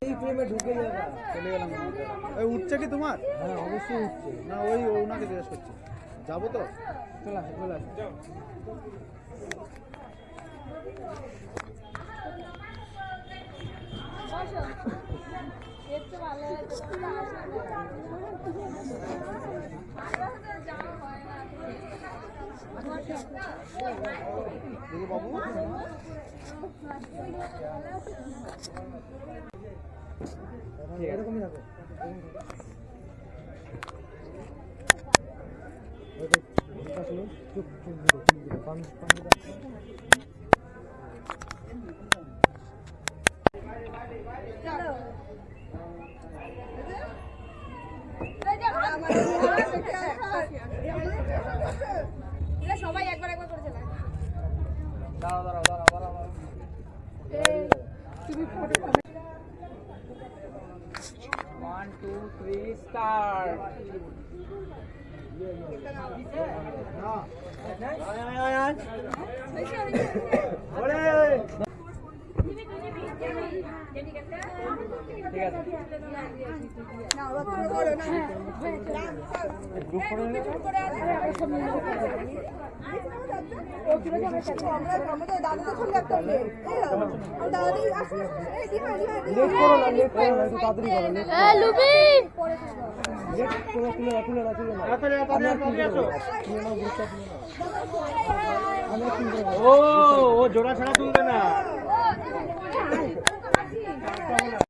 এই ফ্রেমে ঢুকে যাবে চলে গেলাম। ওই উঠছে কি তোমার? হ্যাঁ অবশ্যই উঠছে। না ওই ওনাকে জিজ্ঞেস করছি। যাবো তো? চলে আসো চলে আসো। বাবু এরকমই থাকো। চুপ চুপ দিলো পানি পানি সবাই একবার একবার করে চলে। দাঁড়াও দাঁড়াও দাঁড়াও দাঁড়াও। One, two, three, start. ঠিক আছে ও জোড়া ছাড়া তুলবে না।